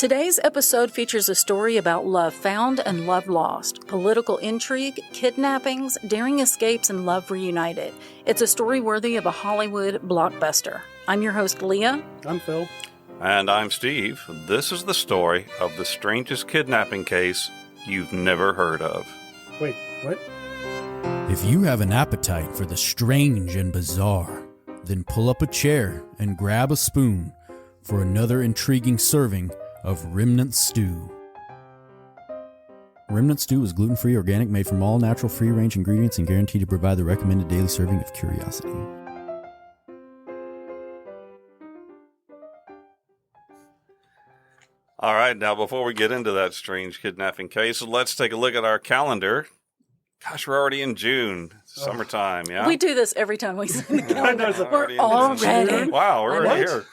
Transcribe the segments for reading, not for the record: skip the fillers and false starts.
Today's episode features a story about love found and love lost, political intrigue, kidnappings, daring escapes, and love reunited. It's a story worthy of a Hollywood blockbuster. I'm your host, Leah. I'm Phil. And I'm Steve. This is the story of the strangest kidnapping case you've never heard of. Wait, what? If you have an appetite for the strange and bizarre, then pull up a chair and grab a spoon for another intriguing serving of Remnant Stew. Remnant Stew is gluten-free, organic, made from all natural, free-range ingredients, and guaranteed to provide the recommended daily serving of curiosity. All right, now before we get into that strange kidnapping case, let's take a look at our calendar. Gosh, we're already in June. Summertime, yeah? We do this every time we send the calendar. We're already. Wow, we're already here.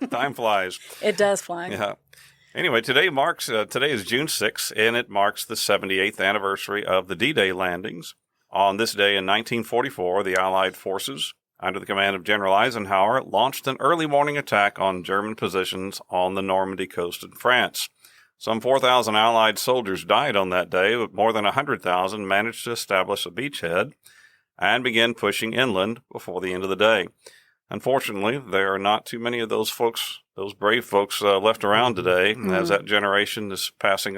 Time flies. It does fly. Yeah. Anyway, today is June 6th, and it marks the 78th anniversary of the D-Day landings. On this day in 1944, the Allied forces, under the command of General Eisenhower, launched an early morning attack on German positions on the Normandy coast in France. Some 4,000 Allied soldiers died on that day, but more than 100,000 managed to establish a beachhead and began pushing inland before the end of the day. Unfortunately, there are not too many of those folks, those brave folks, left around today, as that generation is passing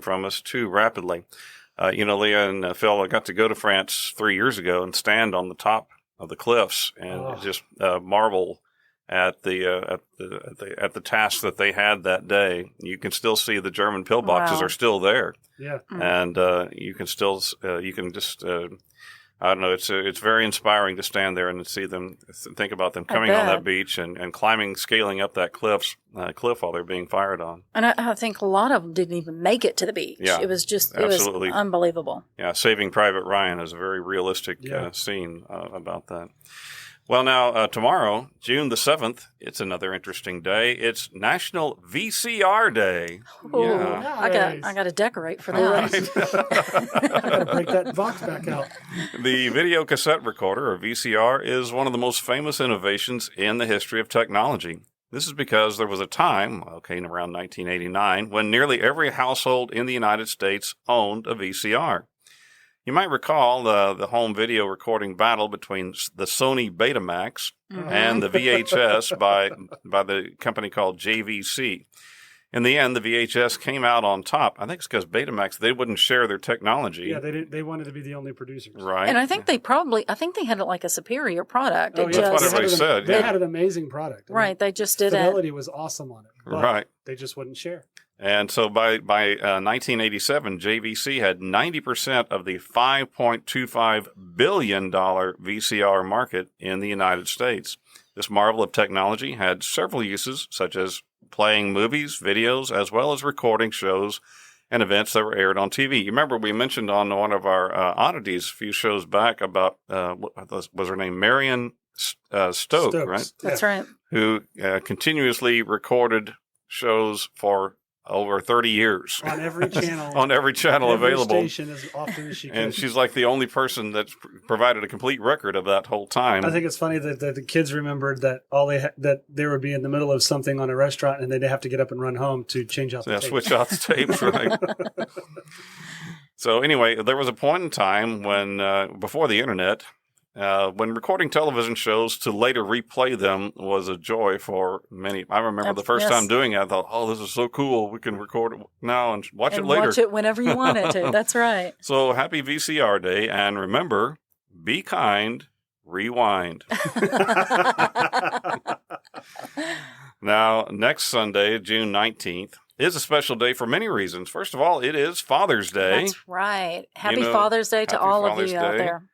from us too rapidly. Leah and Phil, I got to go to France 3 years ago and stand on the top of the cliffs and just marvel at the task that they had that day. You can still see the German pillboxes are still there. Yeah, and you can I don't know. It's very inspiring to stand there and see them, think about them coming on that beach and scaling up that cliff while they're being fired on. And I think a lot of them didn't even make it to the beach. Yeah, it was unbelievable. Yeah, Saving Private Ryan is a very realistic scene about that. Well, now, tomorrow, June the 7th, it's another interesting day. It's National VCR Day. Oh, yeah. I got to decorate for that. I got to break that box back out. The video cassette recorder, or VCR, is one of the most famous innovations in the history of technology. This is because there was a time, in around 1989, when nearly every household in the United States owned a VCR. You might recall the home video recording battle between the Sony Betamax and the VHS by the company called JVC. In the end, the VHS came out on top. I think it's because Betamax, they wouldn't share their technology. Yeah, they wanted to be the only producers. Right. And I think they had like a superior product. That's what everybody said. They had an amazing product. They just did fidelity was awesome on it. Right. They just wouldn't share. And so by 1987, JVC had 90% of the $5.25 billion VCR market in the United States. This marvel of technology had several uses, such as playing movies, videos, as well as recording shows and events that were aired on TV. You remember we mentioned on one of our oddities a few shows back about, was her name Marion Stokes, right? That's right. Who continuously recorded shows for over 30 years. On every channel. On every channel available. Station as often as she could. And she's like the only person that's provided a complete record of that whole time. I think it's funny that the kids remembered that that they would be in the middle of something on a restaurant and they'd have to get up and run home to change out the tape. Switch out the tapes, right. So anyway, there was a point in time when, before the internet, when recording television shows to later replay them was a joy for many. I remember the first time doing it, I thought, this is so cool. We can record it now and watch it later. Watch it whenever you want it to. That's right. So happy VCR Day. And remember, be kind, rewind. Now, next Sunday, June 19th, is a special day for many reasons. First of all, it is Father's Day. That's right. Happy Father's Day to all of you out there.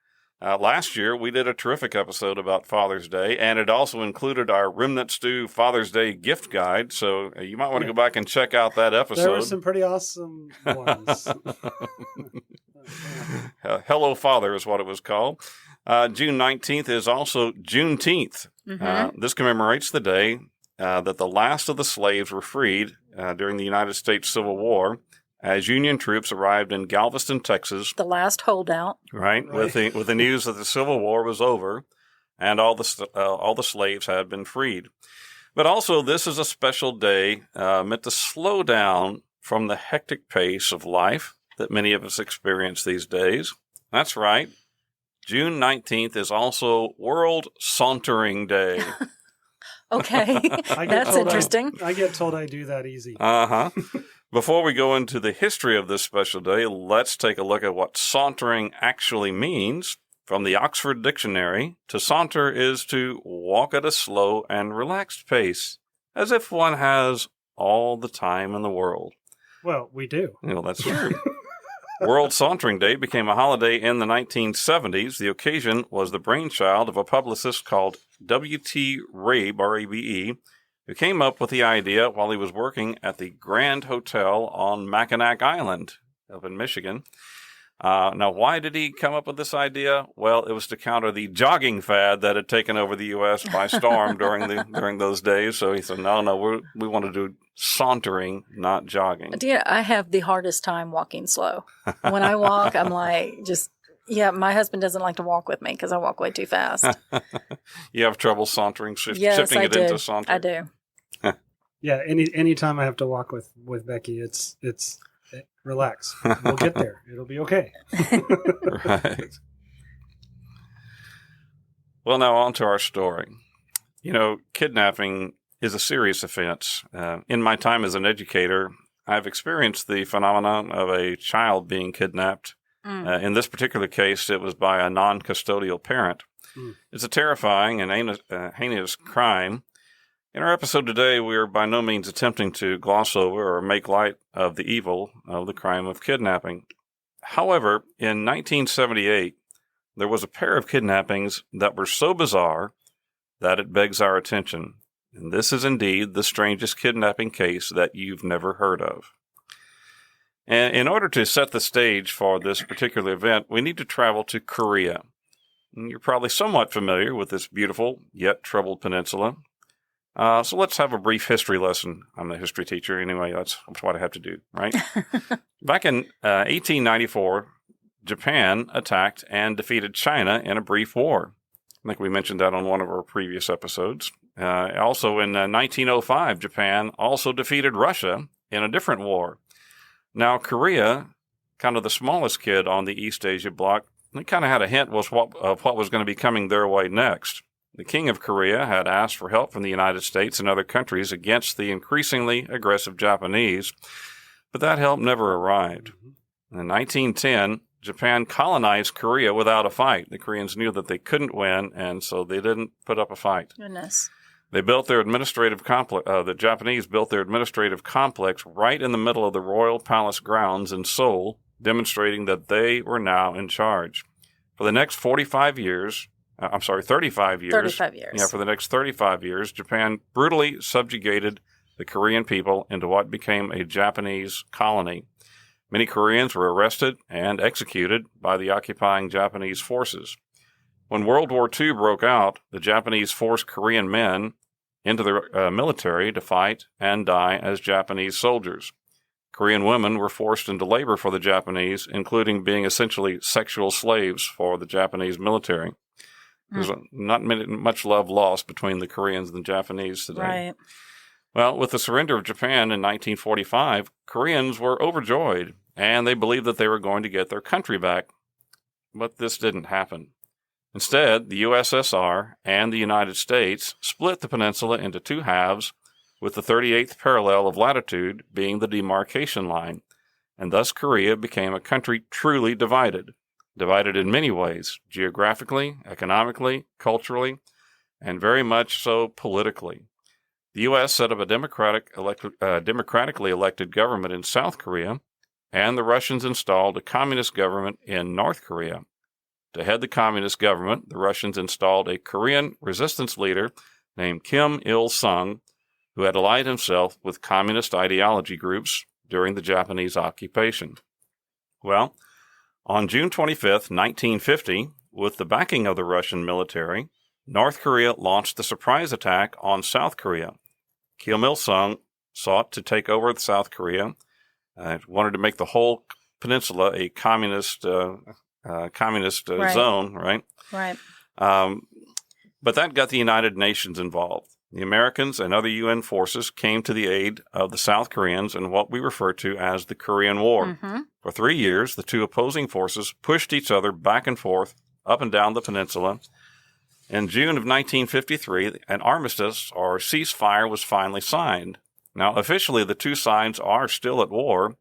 Last year, we did a terrific episode about Father's Day, and it also included our Remnant Stew Father's Day gift guide. So you might want to go back and check out that episode. There were some pretty awesome ones. Hello, Father is what it was called. June 19th is also Juneteenth. This commemorates the day that the last of the slaves were freed during the United States Civil War, as Union troops arrived in Galveston, Texas. The last holdout. Right. With the news that the Civil War was over and all the slaves had been freed. But also, this is a special day meant to slow down from the hectic pace of life that many of us experience these days. That's right. June 19th is also World Sauntering Day. Okay, that's interesting. I get told I do that easy. Uh-huh. Before we go into the history of this special day, let's take a look at what sauntering actually means. From the Oxford Dictionary, to saunter is to walk at a slow and relaxed pace, as if one has all the time in the world. Well, we do. That's true. World Sauntering Day became a holiday in the 1970s. The occasion was the brainchild of a publicist called W.T. Rabe, R-A-B-E, who came up with the idea while he was working at the Grand Hotel on Mackinac Island up in Michigan. Now, why did he come up with this idea? Well, it was to counter the jogging fad that had taken over the U.S. by storm during those days. So he said, no, we want to do sauntering, not jogging. I have the hardest time walking slow. When I walk, I'm like, my husband doesn't like to walk with me because I walk way too fast. You have trouble sauntering, shifting into sauntering? I do. Yeah, anytime I have to walk with Becky, it's relax. We'll get there. It'll be okay. Right. Well, now on to our story. Kidnapping is a serious offense. In my time as an educator, I've experienced the phenomenon of a child being kidnapped. In this particular case, it was by a non-custodial parent. It's a terrifying and heinous crime. In our episode today, we are by no means attempting to gloss over or make light of the evil of the crime of kidnapping. However, in 1978, there was a pair of kidnappings that were so bizarre that it begs our attention. And this is indeed the strangest kidnapping case that you've never heard of. And in order to set the stage for this particular event, we need to travel to Korea. And you're probably somewhat familiar with this beautiful yet troubled peninsula. So let's have a brief history lesson. I'm the history teacher anyway. That's what I have to do, right? Back in 1894, Japan attacked and defeated China in a brief war. I think we mentioned that on one of our previous episodes. Also in 1905, Japan also defeated Russia in a different war. Now, Korea, kind of the smallest kid on the East Asia bloc, they kind of had a hint of what was going to be coming their way next. The King of Korea had asked for help from the United States and other countries against the increasingly aggressive Japanese, but that help never arrived. In 1910, Japan colonized Korea without a fight. The Koreans knew that they couldn't win, and so they didn't put up a fight. Goodness. They built their administrative complex. The Japanese built their administrative complex right in the middle of the royal palace grounds in Seoul, demonstrating that they were now in charge. For the next 35 years. Yeah, for the next 35 years, Japan brutally subjugated the Korean people into what became a Japanese colony. Many Koreans were arrested and executed by the occupying Japanese forces. When World War II broke out, the Japanese forced Korean men into the military to fight and die as Japanese soldiers. Korean women were forced into labor for the Japanese, including being essentially sexual slaves for the Japanese military. There's not much love lost between the Koreans and the Japanese today. Right. Well, with the surrender of Japan in 1945, Koreans were overjoyed, and they believed that they were going to get their country back. But this didn't happen. Instead, the USSR and the United States split the peninsula into two halves, with the 38th parallel of latitude being the demarcation line, and thus Korea became a country truly divided. Divided in many ways, geographically, economically, culturally, and very much so politically. The U.S. set up a democratically elected government in South Korea, and the Russians installed a communist government in North Korea. To head the communist government, the Russians installed a Korean resistance leader named Kim Il-sung, who had allied himself with communist ideology groups during the Japanese occupation. Well, on June 25th, 1950, with the backing of the Russian military, North Korea launched the surprise attack on South Korea. Kim Il-sung sought to take over South Korea, wanted to make the whole peninsula a communist Right. zone, right? Right. But that got the United Nations involved. The Americans and other UN forces came to the aid of the South Koreans in what we refer to as the Korean War. Mm-hmm. For 3 years, the two opposing forces pushed each other back and forth up and down the peninsula. In June of 1953, an armistice or ceasefire was finally signed. Now, officially, the two sides are still at war,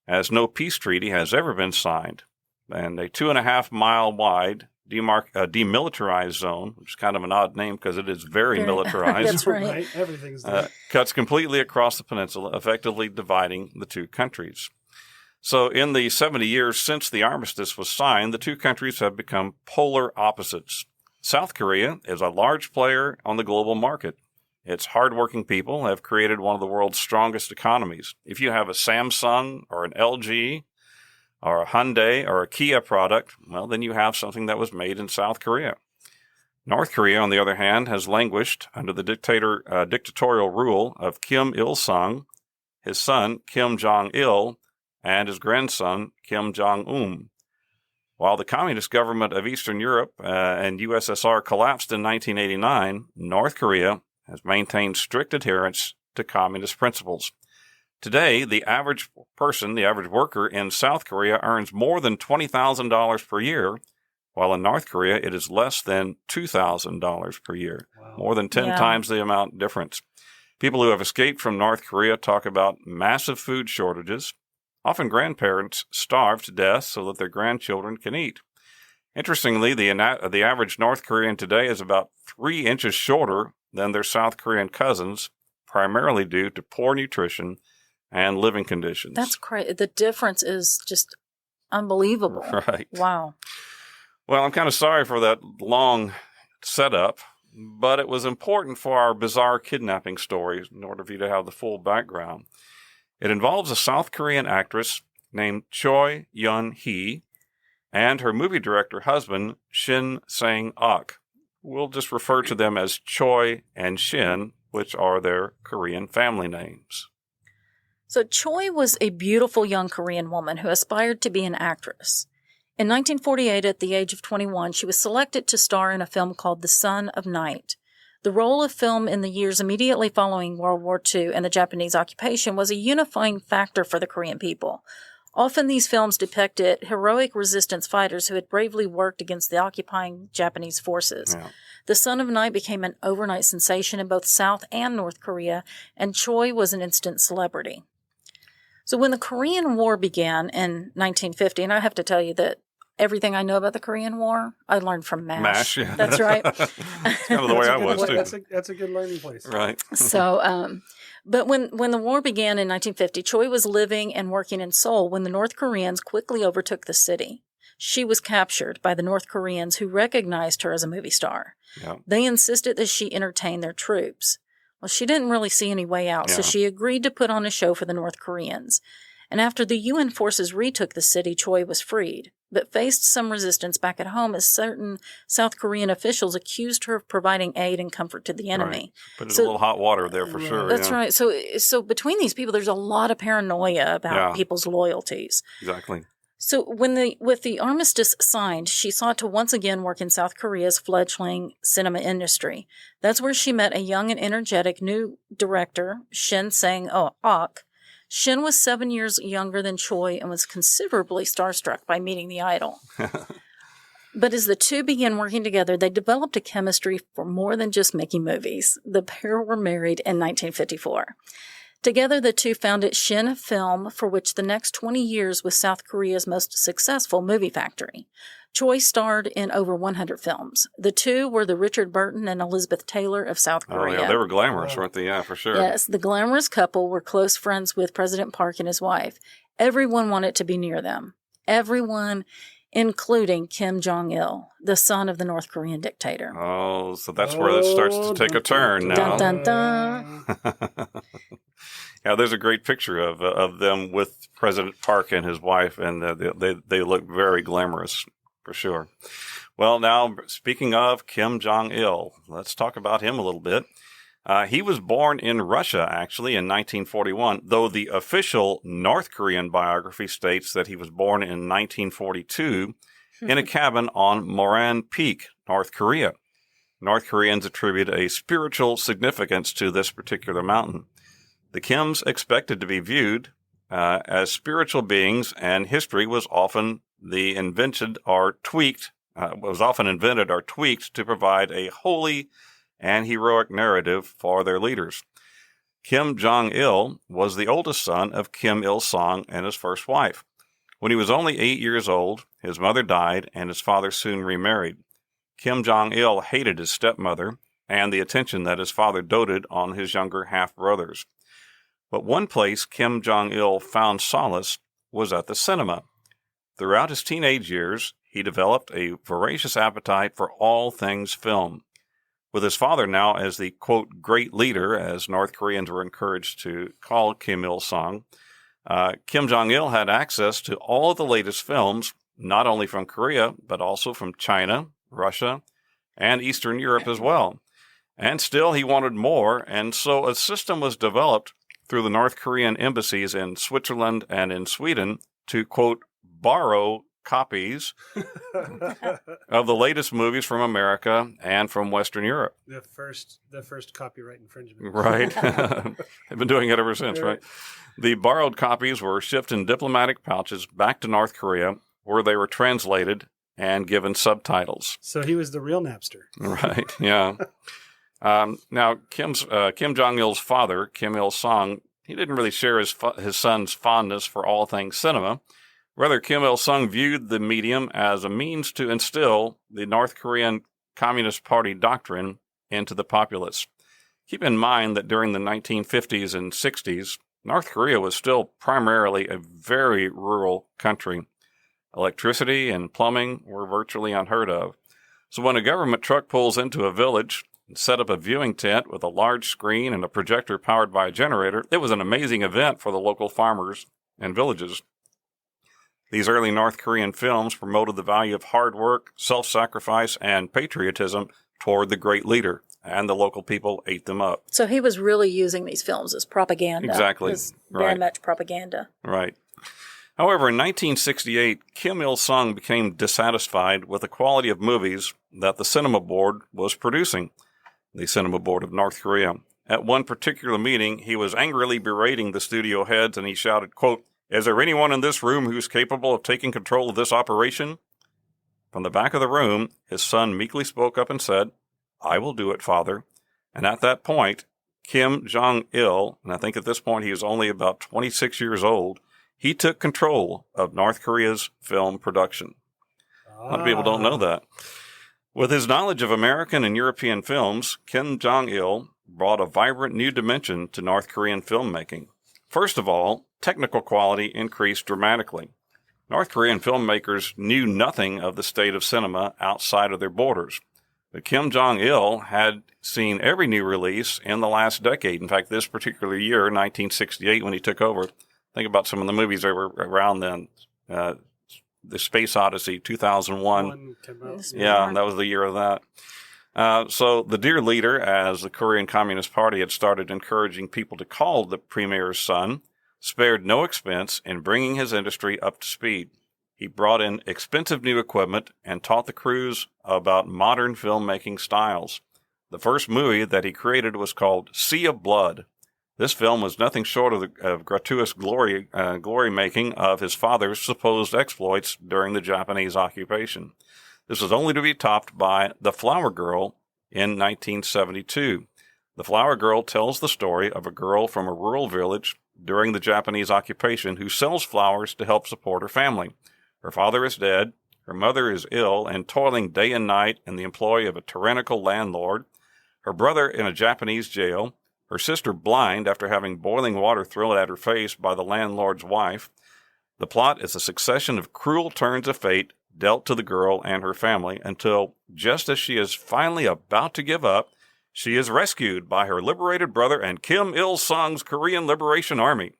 as no peace treaty has ever been signed. And a 2.5-mile wide demilitarized zone, which is kind of an odd name because it is very militarized. That's right. Everything's there. Cuts completely across the peninsula, effectively dividing the two countries. So in the 70 years since the armistice was signed, the two countries have become polar opposites. South Korea is a large player on the global market. Its hardworking people have created one of the world's strongest economies. If you have a Samsung or an LG or a Hyundai or a Kia product, well, then you have something that was made in South Korea. North Korea, on the other hand, has languished under the dictatorial rule of Kim Il-sung, his son Kim Jong-il, and his grandson Kim Jong-un. While the communist government of Eastern Europe and USSR collapsed in 1989, North Korea has maintained strict adherence to communist principles. Today, the average person, the average worker in South Korea earns more than $20,000 per year, while in North Korea it is less than $2,000 per year, more than 10 times the amount difference. People who have escaped from North Korea talk about massive food shortages. Often grandparents starve to death so that their grandchildren can eat. Interestingly, the average North Korean today is about 3 inches shorter than their South Korean cousins, primarily due to poor nutrition and living conditions. That's crazy. The difference is just unbelievable. Right. Wow. Well, I'm kind of sorry for that long setup, but it was important for our bizarre kidnapping story in order for you to have the full background. It involves a South Korean actress named Choi Yun-hee and her movie director husband, Shin Sang-ok. We'll just refer to them as Choi and Shin, which are their Korean family names. So Choi was a beautiful young Korean woman who aspired to be an actress. In 1948, at the age of 21, she was selected to star in a film called The Son of Night. The role of film in the years immediately following World War II and the Japanese occupation was a unifying factor for the Korean people. Often these films depicted heroic resistance fighters who had bravely worked against the occupying Japanese forces. Yeah. The Son of Night became an overnight sensation in both South and North Korea, and Choi was an instant celebrity. So when the Korean War began in 1950, and I have to tell you that everything I know about the Korean War, I learned from MASH. MASH, yeah. That's right. That's kind of the way I was, too. That's a good learning place. Right. So, but when the war began in 1950, Choi was living and working in Seoul when the North Koreans quickly overtook the city. She was captured by the North Koreans who recognized her as a movie star. Yeah. They insisted that she entertain their troops. Well, she didn't really see any way out, so she agreed to put on a show for the North Koreans. And after the UN forces retook the city, Choi was freed, but faced some resistance back at home as certain South Korean officials accused her of providing aid and comfort to the enemy. Right. Put in a little hot water there for sure. That's right. So between these people, there's a lot of paranoia about people's loyalties. Exactly. So with the armistice signed, she sought to once again work in South Korea's fledgling cinema industry. That's where she met a young and energetic new director, Shin Sang-ok. Shin was 7 years younger than Choi and was considerably starstruck by meeting the idol. But as the two began working together, they developed a chemistry for more than just making movies. The pair were married in 1954. Together, the two founded Shin Film, for which the next 20 years was South Korea's most successful movie factory. Choi starred in over 100 films. The two were the Richard Burton and Elizabeth Taylor of South Korea. Oh, yeah, they were glamorous, weren't they? Yeah, for sure. Yes, the glamorous couple were close friends with President Park and his wife. Everyone wanted to be near them. Everyone, including Kim Jong-il, the son of the North Korean dictator. Oh, so that's where this starts to take a turn now. Dun, dun, dun. Yeah, there's a great picture of them with President Park and his wife, and they look very glamorous, for sure. Well, now, speaking of Kim Jong-il, let's talk about him a little bit. He was born in Russia, actually, in 1941, though the official North Korean biography states that he was born in 1942 in a cabin on Moran Peak, North Korea. North Koreans attribute a spiritual significance to this particular mountain. The Kims expected to be viewed as spiritual beings, and history was often invented or tweaked to provide a holy and heroic narrative for their leaders. Kim Jong-il was the oldest son of Kim Il-sung and his first wife. When he was only 8 years old, his mother died and his father soon remarried. Kim Jong-il hated his stepmother and the attention that his father doted on his younger half-brothers. But one place Kim Jong-il found solace was at the cinema. Throughout his teenage years, he developed a voracious appetite for all things film. With his father now as the, quote, great leader, as North Koreans were encouraged to call Kim Il-sung, Kim Jong-il had access to all of the latest films, not only from Korea, but also from China, Russia, and Eastern Europe as well. And still he wanted more, and so a system was developed through the North Korean embassies in Switzerland and in Sweden to, quote, borrow copies of the latest movies from America and from Western Europe. The first copyright infringement. Right. They've been doing it ever since, right? The borrowed copies were shipped in diplomatic pouches back to North Korea, where they were translated and given subtitles. So he was the real Napster. Right, yeah. Now, Kim Jong-il's father, Kim Il-sung, he didn't really share his son's fondness for all things cinema. Rather, Kim Il-sung viewed the medium as a means to instill the North Korean Communist Party doctrine into the populace. Keep in mind that during the 1950s and 60s, North Korea was still primarily a very rural country. Electricity and plumbing were virtually unheard of. So when a government truck pulls into a village and set up a viewing tent with a large screen and a projector powered by a generator, it was an amazing event for the local farmers and villages. These early North Korean films promoted the value of hard work, self-sacrifice, and patriotism toward the great leader, and the local people ate them up. So he was really using these films as propaganda. Exactly. Very much propaganda. Right. However, in 1968, Kim Il-sung became dissatisfied with the quality of movies that the Cinema Board was producing, the Cinema Board of North Korea. At one particular meeting, he was angrily berating the studio heads, and he shouted, quote, "Is there anyone in this room who's capable of taking control of this operation?" From the back of the room, his son meekly spoke up and said, "I will do it, Father." And at that point, Kim Jong-il, and I think at this point he was only about 26 years old, he took control of North Korea's film production. A lot of people don't know that. With his knowledge of American and European films, Kim Jong-il brought a vibrant new dimension to North Korean filmmaking. First of all, technical quality increased dramatically. North Korean filmmakers knew nothing of the state of cinema outside of their borders. But Kim Jong-il had seen every new release in the last decade. In fact, this particular year, 1968, when he took over, think about some of the movies that were around then. The Space Odyssey, 2001. Yeah, that was the year of that. So the dear leader, as the Korean Communist Party had started encouraging people to call the premier's son, spared no expense in bringing his industry up to speed. He brought in expensive new equipment and taught the crews about modern filmmaking styles. The first movie that he created was called Sea of Blood. This film was nothing short of gratuitous glory-making of his father's supposed exploits during the Japanese occupation. This was only to be topped by The Flower Girl in 1972. The Flower Girl tells the story of a girl from a rural village during the Japanese occupation who sells flowers to help support her family. Her father is dead, her mother is ill and toiling day and night in the employ of a tyrannical landlord, her brother in a Japanese jail, her sister blind after having boiling water thrown at her face by the landlord's wife. The plot is a succession of cruel turns of fate dealt to the girl and her family until, just as she is finally about to give up, she is rescued by her liberated brother and Kim Il-sung's Korean Liberation Army.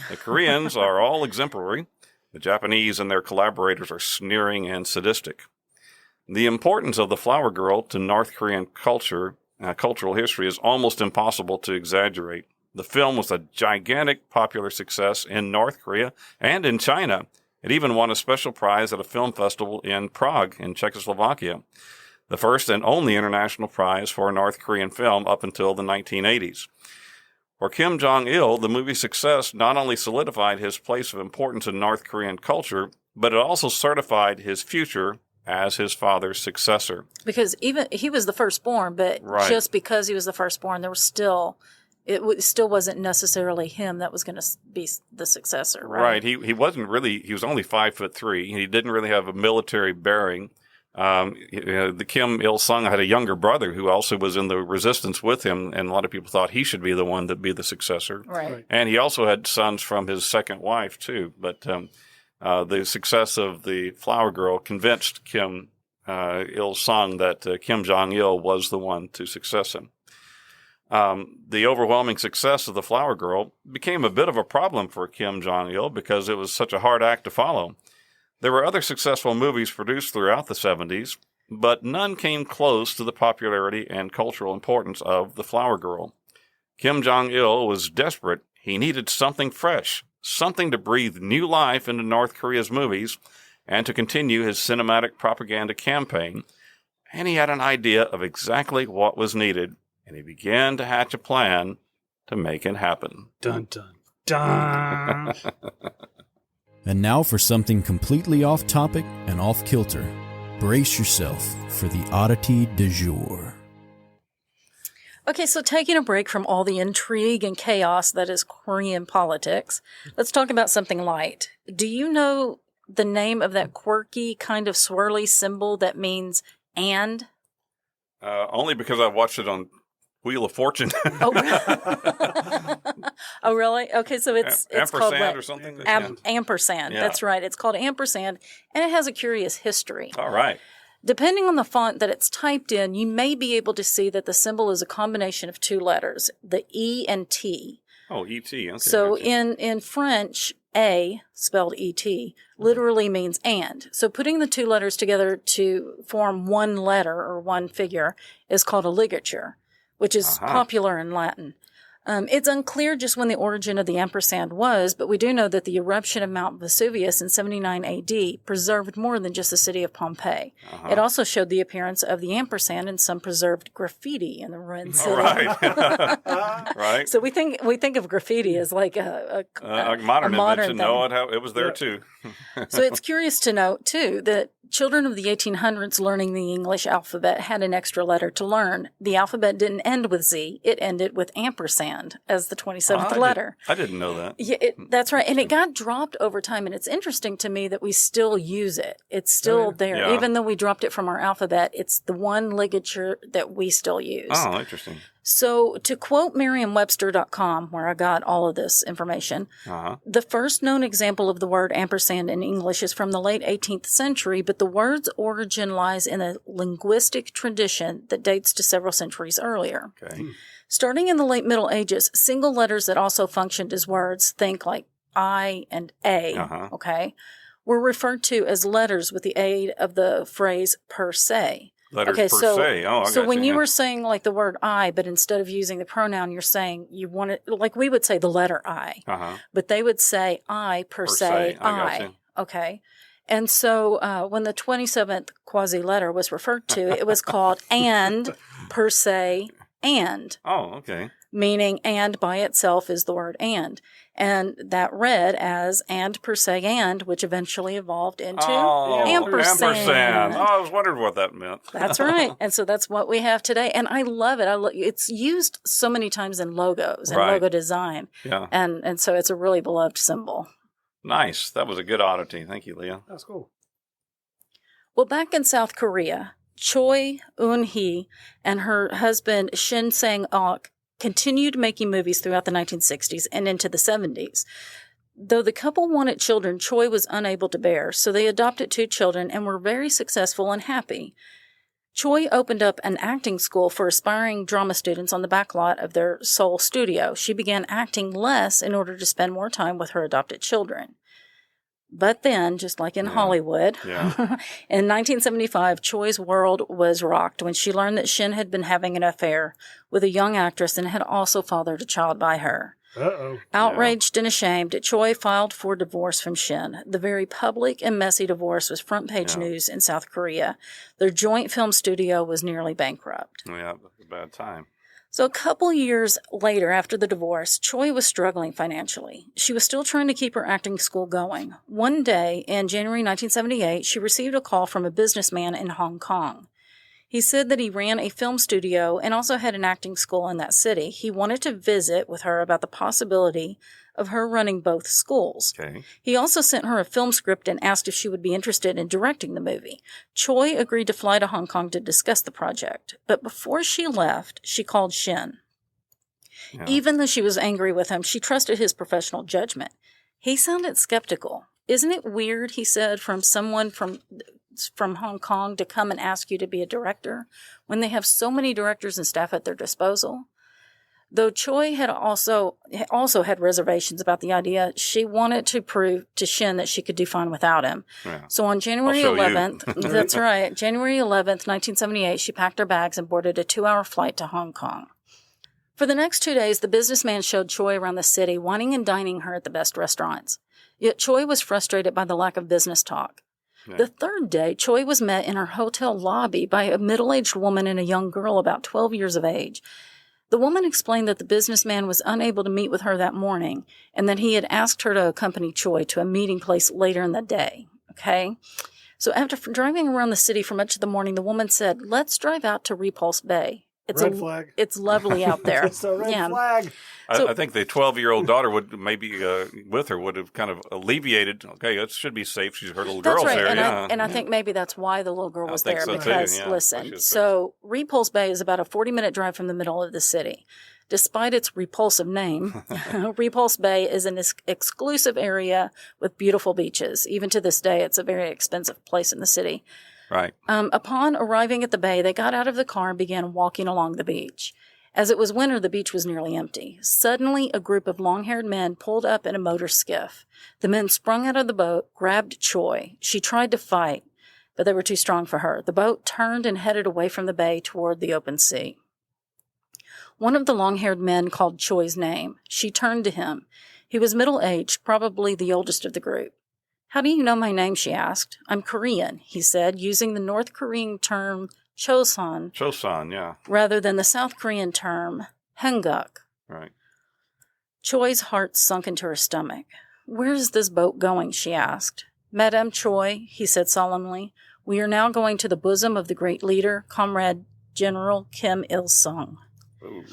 The Koreans are all exemplary. The Japanese and their collaborators are sneering and sadistic. The importance of the Flower Girl to North Korean cultural history is almost impossible to exaggerate. The film was a gigantic popular success in North Korea and in China. It even won a special prize at a film festival in Prague, in Czechoslovakia. the first and only international prize for a North Korean film up until the 1980s. For Kim Jong-il, the movie's success not only solidified his place of importance in North Korean culture, but it also certified his future as his father's successor. Because even he was the firstborn, but just because he was the firstborn, still wasn't necessarily him that was going to be the successor, right? Right. He was only 5'3". He didn't really have a military bearing. The Kim Il-sung had a younger brother who also was in the resistance with him, and a lot of people thought he should be the one to be the successor. Right. And he also had sons from his second wife, too. But the success of the Flower Girl convinced Kim Il-sung that Kim Jong-il was the one to success him. The overwhelming success of the Flower Girl became a bit of a problem for Kim Jong-il because it was such a hard act to follow. There were other successful movies produced throughout the 70s, but none came close to the popularity and cultural importance of The Flower Girl. Kim Jong-il was desperate. He needed something fresh, something to breathe new life into North Korea's movies and to continue his cinematic propaganda campaign. And he had an idea of exactly what was needed, and he began to hatch a plan to make it happen. Dun, dun, dun. And now for something completely off topic and off kilter. Brace yourself for the oddity du jour. Okay, so taking a break from all the intrigue and chaos that is Korean politics, let's talk about something light. Do you know the name of that quirky, kind of swirly symbol that means and? Only because I watched it on Wheel of Fortune. Oh, really? Oh, really? Okay, so it's called ampersand or something? Ampersand. Yeah. That's right. It's called ampersand, and it has a curious history. All right. Depending on the font that it's typed in, you may be able to see that the symbol is a combination of two letters, the E and T. Oh, E-T. Okay. So gotcha. in French, A, spelled E-T, literally means and. So putting the two letters together to form one letter or one figure is called a ligature, which is popular in Latin. It's unclear just when the origin of the ampersand was, but we do know that the eruption of Mount Vesuvius in 79 AD preserved more than just the city of Pompeii. It also showed the appearance of the ampersand in some preserved graffiti in the ruined city. Right. Right. So we think of graffiti as like a modern invention. thing. No, it was there too. So it's curious to note, too, that children of the 1800s learning the English alphabet had an extra letter to learn. The alphabet didn't end with Z. It ended with ampersand as the 27th letter. I didn't know that. Yeah, that's right. And it got dropped over time. And it's interesting to me that we still use it. It's still there. Yeah. Even though we dropped it from our alphabet, it's the one ligature that we still use. Oh, interesting. So to quote Merriam-Webster.com, where I got all of this information, the first known example of the word ampersand in English is from the late 18th century, but the word's origin lies in a linguistic tradition that dates to several centuries earlier. Okay. Starting in the late Middle Ages, single letters that also functioned as words, think like I and A, okay, were referred to as letters with the aid of the phrase per se. Letters per se. Oh, I so got when you were saying like the word I, but instead of using the pronoun, you're saying you want it, like we would say the letter I, but they would say I per se, I. Okay. And so when the 27th quasi letter was referred to, it was called and per se and. Oh, okay. Meaning and by itself is the word and. And that read as and per se and, which eventually evolved into ampersand. Ampersand. Oh, I was wondering what that meant. That's right. And so that's what we have today. And I love it. It's used so many times in logos and logo design. Yeah. And so it's a really beloved symbol. Nice. That was a good oddity. Thank you, Leah. That's cool. Well, back in South Korea, Choi Eun-hee and her husband Shin Sang-ok continued making movies throughout the 1960s and into the 70s. Though the couple wanted children, Choi was unable to bear, so they adopted 2 children and were very successful and happy. Choi opened up an acting school for aspiring drama students on the backlot of their Seoul studio. She began acting less in order to spend more time with her adopted children. But then, just like in Hollywood, in 1975, Choi's world was rocked when she learned that Shin had been having an affair with a young actress and had also fathered a child by her. Uh-oh. Outraged and ashamed, Choi filed for divorce from Shin. The very public and messy divorce was front-page news in South Korea. Their joint film studio was nearly bankrupt. Yeah, that's a bad time. So a couple years later, after the divorce, Choi was struggling financially. She was still trying to keep her acting school going. One day, in January 1978, she received a call from a businessman in Hong Kong. He said that he ran a film studio and also had an acting school in that city. He wanted to visit with her about the possibility of her running both schools. Okay. He also sent her a film script and asked if she would be interested in directing the movie. Choi agreed to fly to Hong Kong to discuss the project. But before she left, she called Shin. Yeah. Even though she was angry with him, she trusted his professional judgment. He sounded skeptical. Isn't it weird, he said, from someone from Hong Kong to come and ask you to be a director when they have so many directors and staff at their disposal? Though Choi had also had reservations about the idea, she wanted to prove to Shin that she could do fine without him. Yeah. So on January 11th, that's right, January 11th, 1978, she packed her bags and boarded a 2-hour flight to Hong Kong. For the next 2 days, the businessman showed Choi around the city, wining and dining her at the best restaurants. Yet Choi was frustrated by the lack of business talk. Yeah. The third day, Choi was met in her hotel lobby by a middle-aged woman and a young girl about 12 years of age. The woman explained that the businessman was unable to meet with her that morning and that he had asked her to accompany Choi to a meeting place later in the day. Okay? So after driving around the city for much of the morning, the woman said, "Let's drive out to Repulse Bay. Red flag. It's lovely out there." It's a red flag. I think the 12-year-old daughter would maybe with her would have kind of alleviated. Okay, it should be safe. She's her little girl's That's right. there. And I think maybe that's why the little girl was there. so Because, too, yeah. listen, so Repulse Bay is about a 40-minute drive from the middle of the city. Despite its repulsive name, Repulse Bay is an exclusive area with beautiful beaches. Even to this day, it's a very expensive place in the city. Right. Upon arriving at the bay, they got out of the car and began walking along the beach. As it was winter, the beach was nearly empty. Suddenly, a group of long-haired men pulled up in a motor skiff. The men sprung out of the boat, grabbed Choi. She tried to fight, but they were too strong for her. The boat turned and headed away from the bay toward the open sea. One of the long-haired men called Choi's name. She turned to him. He was middle-aged, probably the oldest of the group. "How do you know my name?" she asked. "I'm Korean," he said, using the North Korean term Choson Choson, yeah. rather than the South Korean term Hanguk. Right. Choi's heart sunk into her stomach. "Where is this boat going?" she asked. "Madame Choi," he said solemnly, "we are now going to the bosom of the great leader, Comrade General Kim Il-sung." Ooh.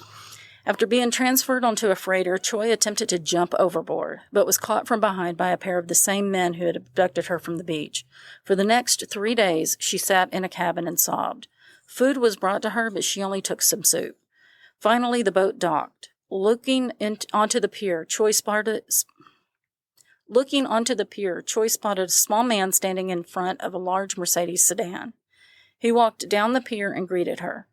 After being transferred onto a freighter, Choi attempted to jump overboard, but was caught from behind by a pair of the same men who had abducted her from the beach. For the next 3 days, she sat in a cabin and sobbed. Food was brought to her, but she only took some soup. Finally, the boat docked. Looking onto the pier, Choi spotted a small man standing in front of a large Mercedes sedan. He walked down the pier and greeted her.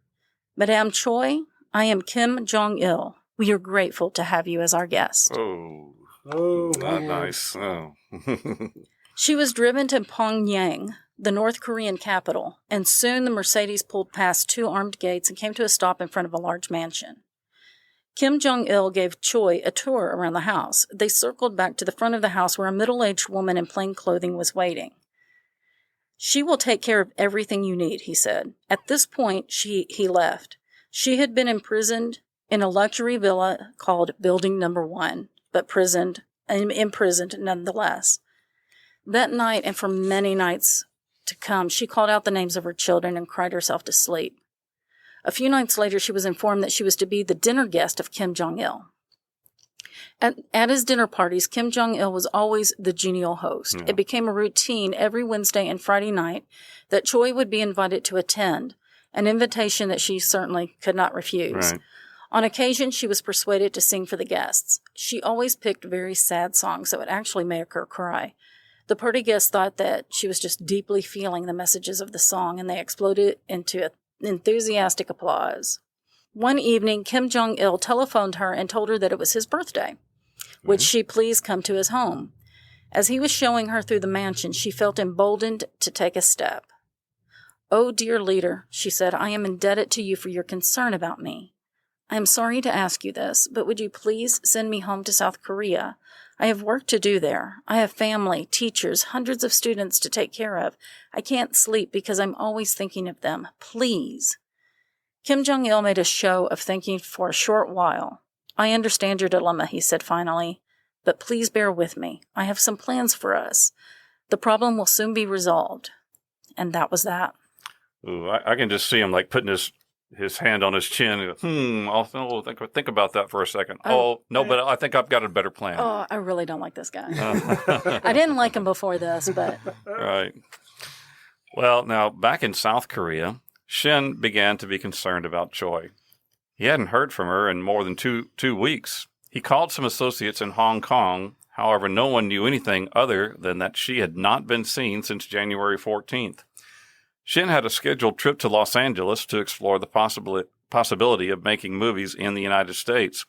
"Madame Choi, I am Kim Jong-il. We are grateful to have you as our guest." Oh, Oh, not man. nice. Oh. She was driven to Pyongyang, the North Korean capital, and soon the Mercedes pulled past 2 armed gates and came to a stop in front of a large mansion. Kim Jong-il gave Choi a tour around the house. They circled back to the front of the house where a middle-aged woman in plain clothing was waiting. "She will take care of everything you need," he said. At this point, he left. She had been imprisoned in a luxury villa called Building Number 1, but imprisoned nonetheless. That night, and for many nights to come, she called out the names of her children and cried herself to sleep. A few nights later, she was informed that she was to be the dinner guest of Kim Jong-il. At his dinner parties, Kim Jong-il was always the genial host. Yeah. It became a routine every Wednesday and Friday night that Choi would be invited to attend, an invitation that she certainly could not refuse. Right. On occasion, she was persuaded to sing for the guests. She always picked very sad songs that would actually make her cry. The party guests thought that she was just deeply feeling the messages of the song, and they exploded into enthusiastic applause. One evening, Kim Jong-il telephoned her and told her that it was his birthday. Would she please come to his home? As he was showing her through the mansion, she felt emboldened to take a step. "Oh, dear leader," she said, "I am indebted to you for your concern about me." I am sorry to ask you this, but would you please send me home to South Korea? I have work to do there. I have family, teachers, hundreds of students to take care of. I can't sleep because I'm always thinking of them. Please. Kim Jong-il made a show of thinking for a short while. I understand your dilemma, he said finally, but please bear with me. I have some plans for us. The problem will soon be resolved. And that was that. Ooh, I can just see him like putting his hand on his chin. And go, I'll think about that for a second. But I think I've got a better plan. Oh, I really don't like this guy. I didn't like him before this, but... Right. Well, now, back in South Korea, Shin began to be concerned about Choi. He hadn't heard from her in more than two weeks. He called some associates in Hong Kong. However, no one knew anything other than that she had not been seen since January 14th. Shin had a scheduled trip to Los Angeles to explore the possibility of making movies in the United States.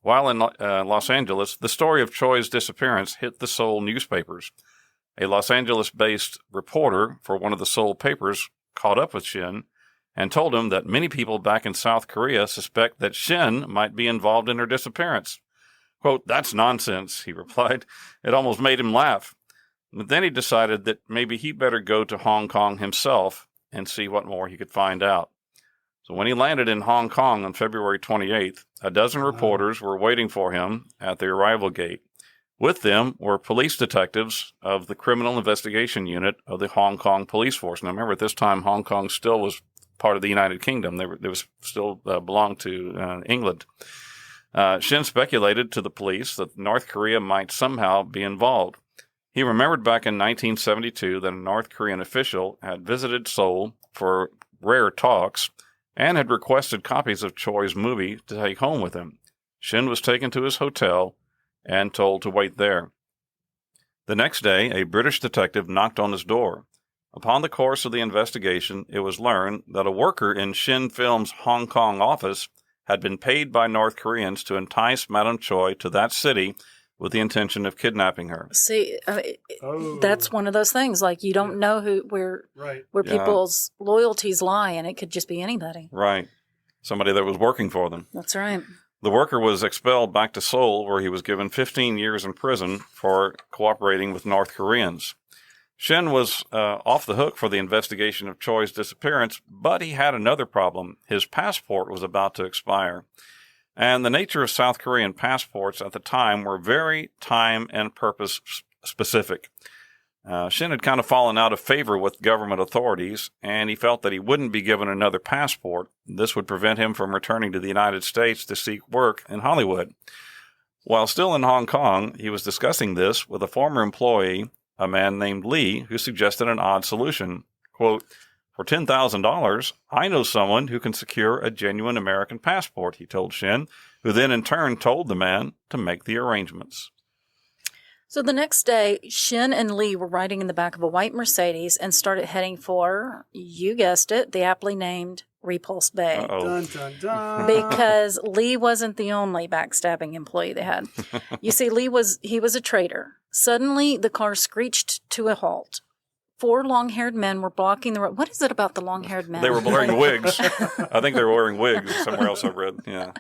While in Los Angeles, the story of Choi's disappearance hit the Seoul newspapers. A Los Angeles-based reporter for one of the Seoul papers caught up with Shin and told him that many people back in South Korea suspect that Shin might be involved in her disappearance. Quote, "That's nonsense," he replied. It almost made him laugh. But then he decided that maybe he better go to Hong Kong himself and see what more he could find out. So when he landed in Hong Kong on February 28th, a dozen reporters were waiting for him at the arrival gate. With them were police detectives of the Criminal Investigation Unit of the Hong Kong Police Force. Now remember, at this time, Hong Kong still was part of the United Kingdom. They was still belonged to England. Shin speculated to the police that North Korea might somehow be involved. He remembered back in 1972 that a North Korean official had visited Seoul for rare talks and had requested copies of Choi's movie to take home with him. Shin was taken to his hotel and told to wait there. The next day, a British detective knocked on his door. Upon the course of the investigation, it was learned that a worker in Shin Film's Hong Kong office had been paid by North Koreans to entice Madame Choi to that city with the intention of kidnapping her. See, that's one of those things. Like, you don't know where people's loyalties lie, and it could just be anybody. Right. Somebody that was working for them. That's right. The worker was expelled back to Seoul, where he was given 15 years in prison for cooperating with North Koreans. Shin was off the hook for the investigation of Choi's disappearance, but he had another problem. His passport was about to expire. And the nature of South Korean passports at the time were very time and purpose specific. Shin had kind of fallen out of favor with government authorities, and he felt that he wouldn't be given another passport. This would prevent him from returning to the United States to seek work in Hollywood. While still in Hong Kong, he was discussing this with a former employee, a man named Lee, who suggested an odd solution. Quote, "For $10,000, I know someone who can secure a genuine American passport," he told Shin, who then in turn told the man to make the arrangements. So the next day, Shin and Lee were riding in the back of a white Mercedes and started heading for, you guessed it, the aptly named Repulse Bay. Dun, dun, dun. Because Lee wasn't the only backstabbing employee they had. You see, Lee was a traitor. Suddenly, the car screeched to a halt. 4 long-haired men were blocking the road. What is it about the long-haired men? They were wearing wigs. I think they were wearing wigs. Somewhere else I read. Yeah.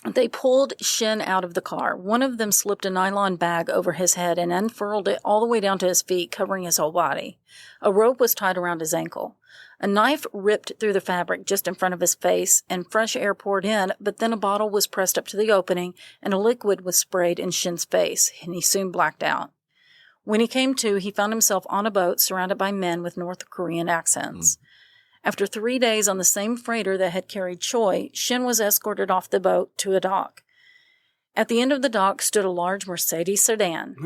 They pulled Shin out of the car. One of them slipped a nylon bag over his head and unfurled it all the way down to his feet, covering his whole body. A rope was tied around his ankle. A knife ripped through the fabric just in front of his face, and fresh air poured in, but then a bottle was pressed up to the opening, and a liquid was sprayed in Shin's face, and he soon blacked out. When he came to, he found himself on a boat surrounded by men with North Korean accents. After 3 days on the same freighter that had carried Choi, Shin was escorted off the boat to a dock. At the end of the dock stood a large Mercedes sedan.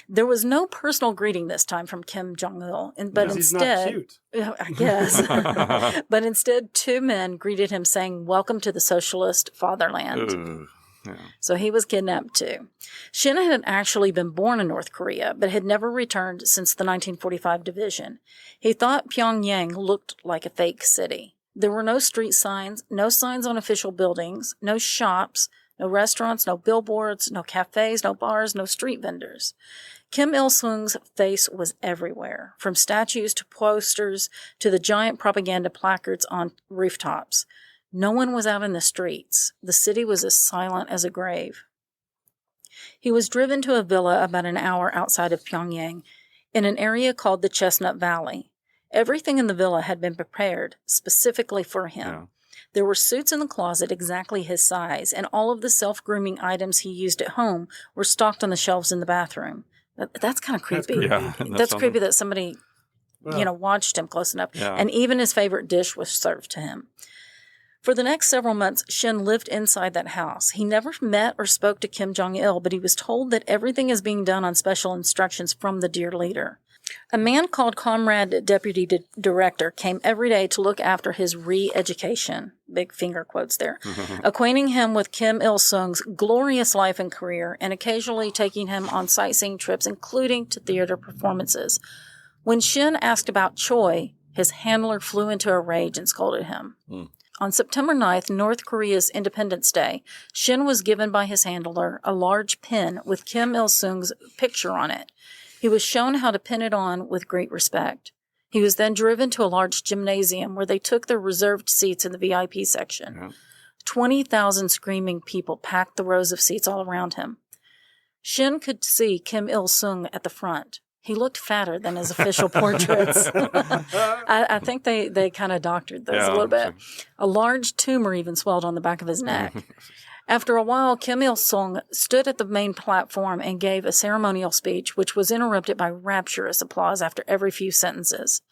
There was no personal greeting this time from Kim Jong-il, but instead, he's not cute. I guess, but instead 2 men greeted him saying, "Welcome to the socialist fatherland." Ooh. Yeah. So he was kidnapped too. Shin had actually been born in North Korea, but had never returned since the 1945 division. He thought Pyongyang looked like a fake city. There were no street signs, no signs on official buildings, no shops, no restaurants, no billboards, no cafes, no bars, no street vendors. Kim Il-sung's face was everywhere, from statues to posters to the giant propaganda placards on rooftops. No one was out in the streets. The city was as silent as a grave. He was driven to a villa about an hour outside of Pyongyang in an area called the Chestnut Valley. Everything in the villa had been prepared specifically for him. Yeah. There were suits in the closet exactly his size, and all of the self-grooming items he used at home were stocked on the shelves in the bathroom. That's kind of creepy. That's creepy that somebody, watched him close enough. Yeah. And even his favorite dish was served to him. For the next several months, Shin lived inside that house. He never met or spoke to Kim Jong-il, but he was told that everything is being done on special instructions from the dear leader. A man called Comrade Deputy Director came every day to look after his re-education, big finger quotes there, acquainting him with Kim Il-sung's glorious life and career, and occasionally taking him on sightseeing trips, including to theater performances. When Shin asked about Choi, his handler flew into a rage and scolded him. On September 9th, North Korea's Independence Day, Shin was given by his handler a large pin with Kim Il-sung's picture on it. He was shown how to pin it on with great respect. He was then driven to a large gymnasium where they took their reserved seats in the VIP section. Yeah. 20,000 screaming people packed the rows of seats all around him. Shin could see Kim Il-sung at the front. He looked fatter than his official portraits. I think they kind of doctored those a little bit. A large tumor even swelled on the back of his neck. After a while, Kim Il-sung stood at the main platform and gave a ceremonial speech, which was interrupted by rapturous applause after every few sentences.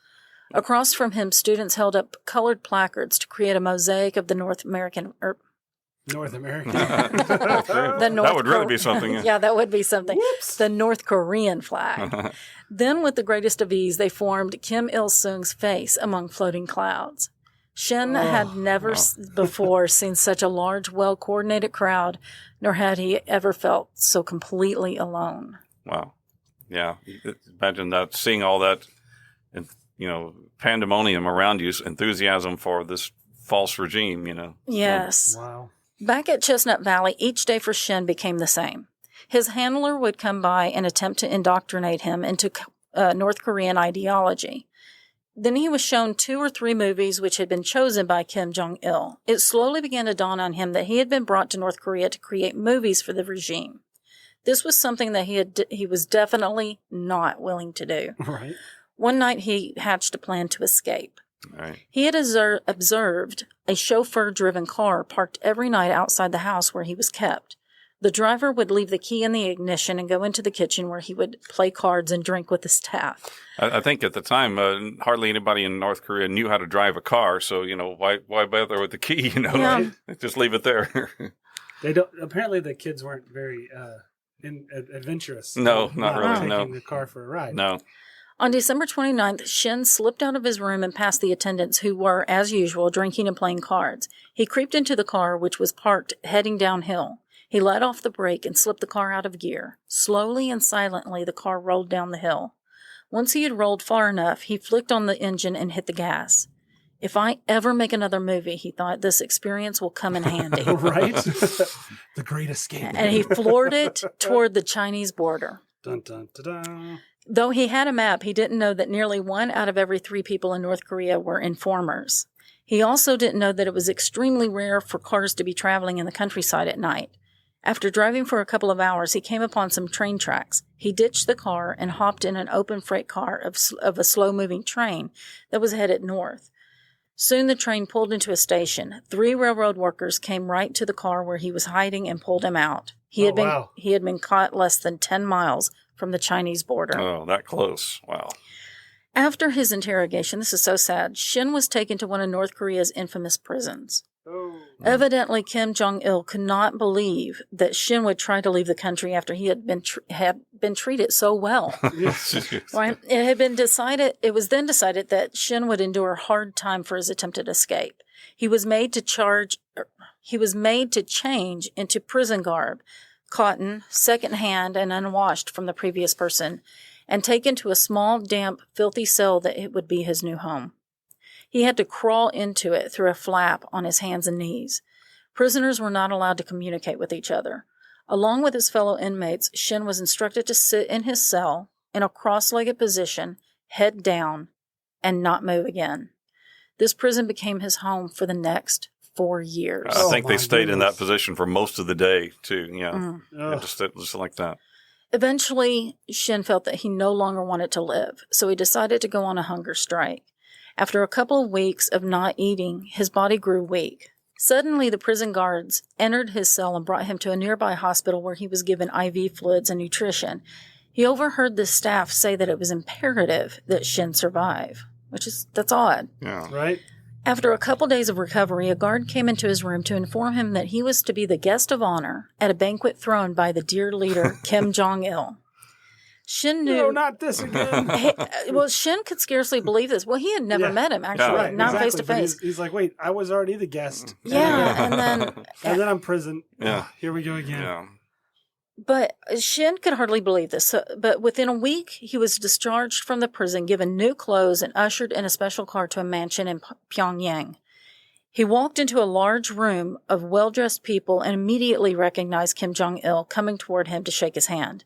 Across from him, students held up colored placards to create a mosaic of the North American. North American. That would really be something. Yeah, that would be something. Whoops. The North Korean flag. Then, with the greatest of ease, they formed Kim Il-sung's face among floating clouds. Shin had never before seen such a large, well-coordinated crowd, nor had he ever felt so completely alone. Wow. Yeah. Imagine that, seeing all that, pandemonium around you, enthusiasm for this false regime, Yes. Wow. Back at Chestnut Valley, each day for Shin became the same. His handler would come by and attempt to indoctrinate him into North Korean ideology. Then he was shown 2 or 3 movies which had been chosen by Kim Jong-il. It slowly began to dawn on him that he had been brought to North Korea to create movies for the regime. This was something that he was definitely not willing to do. Right. One night he hatched a plan to escape. Right. He had observed a chauffeur-driven car parked every night outside the house where he was kept. The driver would leave the key in the ignition and go into the kitchen where he would play cards and drink with the staff. I think at the time, hardly anybody in North Korea knew how to drive a car. So, why bother with the key, Yeah. Just leave it there. They don't. Apparently, the kids weren't very adventurous. No, not really, taking no. the car for a ride. No. On December 29th, Shin slipped out of his room and past the attendants who were, as usual, drinking and playing cards. He creeped into the car, which was parked heading downhill. He let off the brake and slipped the car out of gear. Slowly and silently, the car rolled down the hill. Once he had rolled far enough, he flicked on the engine and hit the gas. If I ever make another movie, he thought, this experience will come in handy. Right? The Great Escape. And he floored it toward the Chinese border. Dun, dun, dun, dun. Though he had a map, he didn't know that nearly 1 out of every 3 people in North Korea were informers. He also didn't know that it was extremely rare for cars to be traveling in the countryside at night. After driving for a couple of hours, he came upon some train tracks. He ditched the car and hopped in an open freight car of a slow-moving train that was headed north. Soon the train pulled into a station. 3 railroad workers came right to the car where he was hiding and pulled him out. He had been caught less than 10 miles from the Chinese border. Oh, that close. Wow. After his interrogation, this is so sad, Shin was taken to one of North Korea's infamous prisons. Oh. Evidently, Kim Jong-il could not believe that Shin would try to leave the country after he had been treated so well. Right? It was then decided that Shin would endure a hard time for his attempted escape. He was made to change into prison garb, cotton, second-hand, and unwashed from the previous person, and taken to a small, damp, filthy cell that it would be his new home. He had to crawl into it through a flap on his hands and knees. Prisoners were not allowed to communicate with each other. Along with his fellow inmates, Shin was instructed to sit in his cell in a cross-legged position, head down, and not move again. This prison became his home for the next 4 years. I think they stayed in that goodness. position for most of the day, too. Yeah, Ugh. just like that. Eventually, Shin felt that he no longer wanted to live, so he decided to go on a hunger strike. After a couple of weeks of not eating, his body grew weak. Suddenly, the prison guards entered his cell and brought him to a nearby hospital where he was given IV fluids and nutrition. He overheard the staff say that it was imperative that Shin survive, that's odd. Yeah. Right? After a couple days of recovery, a guard came into his room to inform him that he was to be the guest of honor at a banquet thrown by the dear leader, Kim Jong-il. Shin knew... No, not this again. Shin could scarcely believe this. Well, he had never met him, actually, Right, not exactly. face to But face. He's like, wait, I was already the guest. Yeah, and then... And then I'm prison. Yeah. Here we go again. Yeah. But Shin could hardly believe this. But within a week, he was discharged from the prison, given new clothes, and ushered in a special car to a mansion in Pyongyang. He walked into a large room of well-dressed people and immediately recognized Kim Jong-il coming toward him to shake his hand.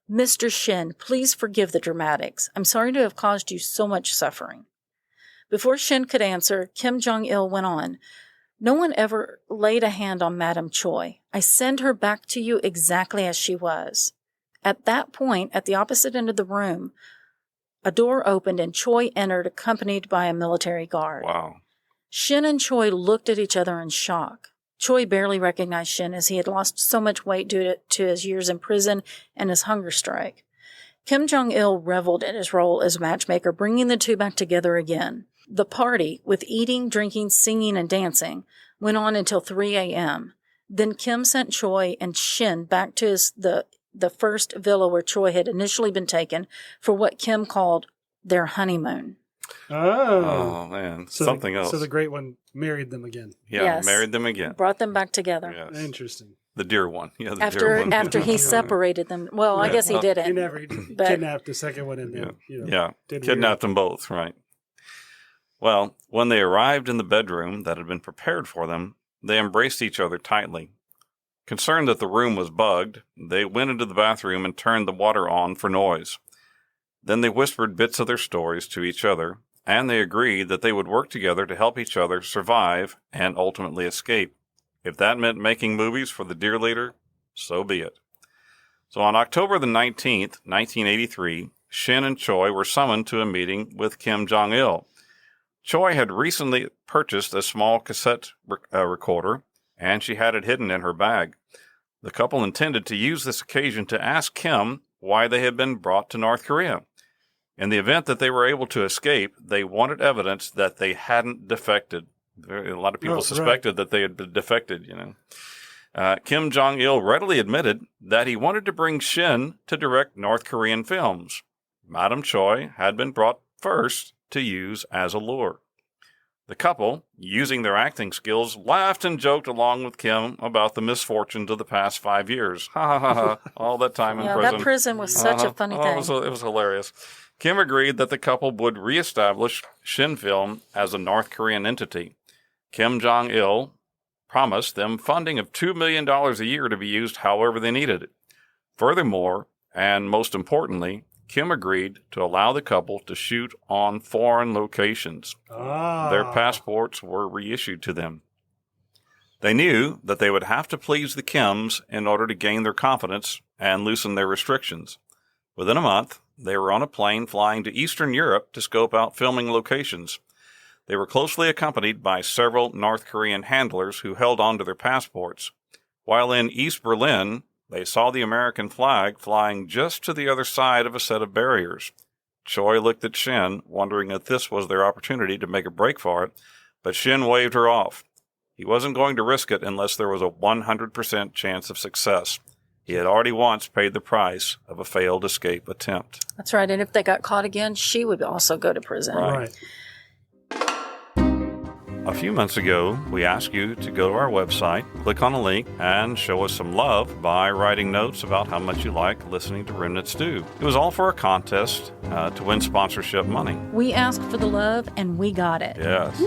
"Mr. Shin, please forgive the dramatics. I'm sorry to have caused you so much suffering." Before Shin could answer, Kim Jong-il went on, "No one ever laid a hand on Madame Choi. I send her back to you exactly as she was." At that point, at the opposite end of the room, a door opened and Choi entered accompanied by a military guard. Wow. Shin and Choi looked at each other in shock. Choi barely recognized Shin as he had lost so much weight due to his years in prison and his hunger strike. Kim Jong-il reveled in his role as matchmaker, bringing the two back together again. The party, with eating, drinking, singing, and dancing, went on until 3 a.m. Then Kim sent Choi and Shin back to the first villa where Choi had initially been taken for what Kim called their honeymoon. Oh, man. so Something else. So the great one married them again. Yeah, Yes. married them again. Brought them back together. Yes. Interesting. The dear one. Yeah, the dear one. After he separated them. Well, I guess he didn't. He never But- kidnapped the second one and then, did Kidnapped them both, right. Well, when they arrived in the bedroom that had been prepared for them, they embraced each other tightly. Concerned that the room was bugged, they went into the bathroom and turned the water on for noise. Then they whispered bits of their stories to each other, and they agreed that they would work together to help each other survive and ultimately escape. If that meant making movies for the dear leader, so be it. So on October the 19th, 1983, Shin and Choi were summoned to a meeting with Kim Jong-il. Choi had recently purchased a small cassette recorder, and she had it hidden in her bag. The couple intended to use this occasion to ask Kim why they had been brought to North Korea. In the event that they were able to escape, they wanted evidence that they hadn't defected. A lot of people suspected that they had defected, Kim Jong-il readily admitted that he wanted to bring Shin to direct North Korean films. Madame Choi had been brought first to use as a lure. The couple, using their acting skills, laughed and joked along with Kim about the misfortunes of the past 5 years. Ha ha ha ha. All that time in prison. That prison was such a funny thing. It was hilarious. Kim agreed that the couple would reestablish Shin Film as a North Korean entity. Kim Jong-il promised them funding of $2 million a year to be used however they needed it. Furthermore, and most importantly, Kim agreed to allow the couple to shoot on foreign locations. Their passports were reissued to them. They knew that they would have to please the Kims in order to gain their confidence and loosen their restrictions. Within a month, they were on a plane flying to Eastern Europe to scope out filming locations. They were closely accompanied by several North Korean handlers who held on to their passports. While in East Berlin, they saw the American flag flying just to the other side of a set of barriers. Choi looked at Shin, wondering if this was their opportunity to make a break for it, but Shin waved her off. He wasn't going to risk it unless there was a 100% chance of success. He had already once paid the price of a failed escape attempt. That's right. And if they got caught again, she would also go to prison. Right. A few months ago, we asked you to go to our website, click on a link, and show us some love by writing notes about how much you like listening to Remnant Stew. It was all for a contest to win sponsorship money. We asked for the love, and we got it. Yes.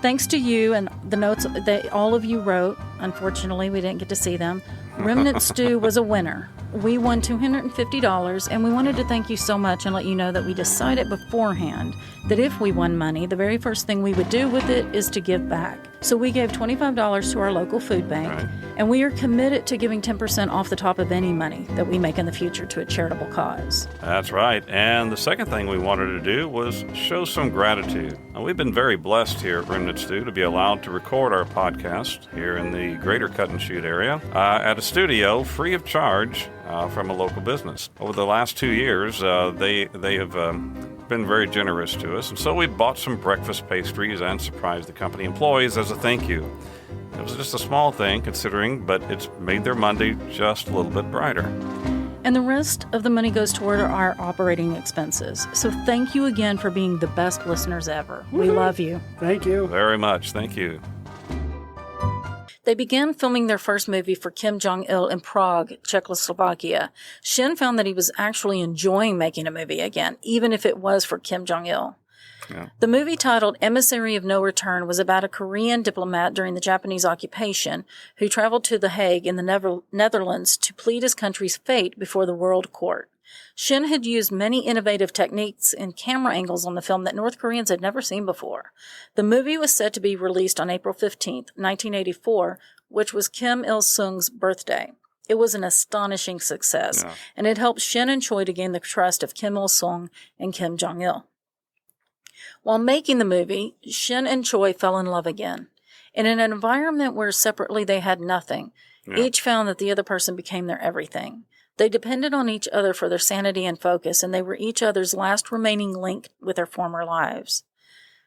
Thanks to you and the notes that all of you wrote. Unfortunately, we didn't get to see them. Remnant Stew was a winner. We won $250, and we wanted to thank you so much and let you know that we decided beforehand that if we won money, the very first thing we would do with it is to give back. So we gave $25 to our local food bank, Right. and we are committed to giving 10% off the top of any money that we make in the future to a charitable cause. That's right. And the second thing we wanted to do was show some gratitude. Now, we've been very blessed here at Remnant Stew to be allowed to record our podcast here in the greater Cut and Shoot area at a studio free of charge from a local business. Over the last 2 years, they have been very generous to us, and so we bought some breakfast pastries and surprised the company employees as a thank you. It was just a small thing considering, but it's made their Monday just a little bit brighter. And the rest of the money goes toward our operating expenses. So thank you again for being the best listeners ever. We love you. Thank you. Very much. Thank you. They began filming their first movie for Kim Jong-il in Prague, Czechoslovakia. Shin found that he was actually enjoying making a movie again, even if it was for Kim Jong-il. Yeah. The movie, titled Emissary of No Return, was about a Korean diplomat during the Japanese occupation who traveled to The Hague in the Netherlands to plead his country's fate before the World Court. Shin had used many innovative techniques and camera angles on the film that North Koreans had never seen before. The movie was set to be released on April 15th, 1984, which was Kim Il-sung's birthday. It was an astonishing success, and it helped Shin and Choi to gain the trust of Kim Il-sung and Kim Jong-il. While making the movie, Shin and Choi fell in love again. In an environment where separately they had nothing, each found that the other person became their everything. They depended on each other for their sanity and focus, and they were each other's last remaining link with their former lives.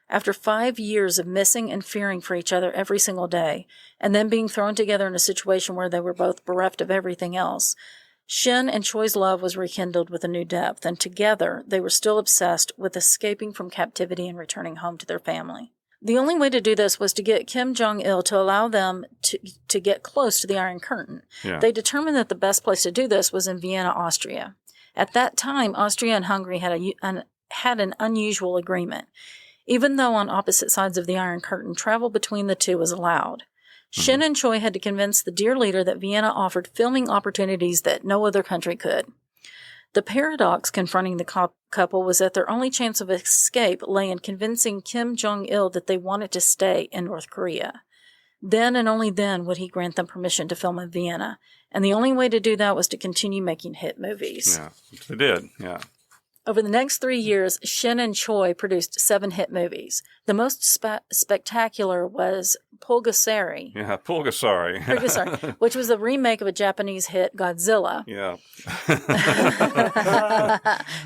After 5 years of missing and fearing for each other every single day, and then being thrown together in a situation where they were both bereft of everything else, Shin and Choi's love was rekindled with a new depth, and together they were still obsessed with escaping from captivity and returning home to their family. The only way to do this was to get Kim Jong-il to allow them to get close to the Iron Curtain. Yeah. They determined that the best place to do this was in Vienna, Austria. At that time, Austria and Hungary had an unusual agreement. Even though on opposite sides of the Iron Curtain, travel between the two was allowed. Shin and Choi had to convince the dear leader that Vienna offered filming opportunities that no other country could. The paradox confronting the couple was that their only chance of escape lay in convincing Kim Jong-il that they wanted to stay in North Korea. Then and only then would he grant them permission to film in Vienna, and the only way to do that was to continue making hit movies. Yeah, they did. Yeah. Over the next 3 years, Shin and Choi produced 7 hit movies. The most spectacular was Pulgasari. Yeah, Pulgasari. Which was a remake of a Japanese hit, Godzilla. Yeah.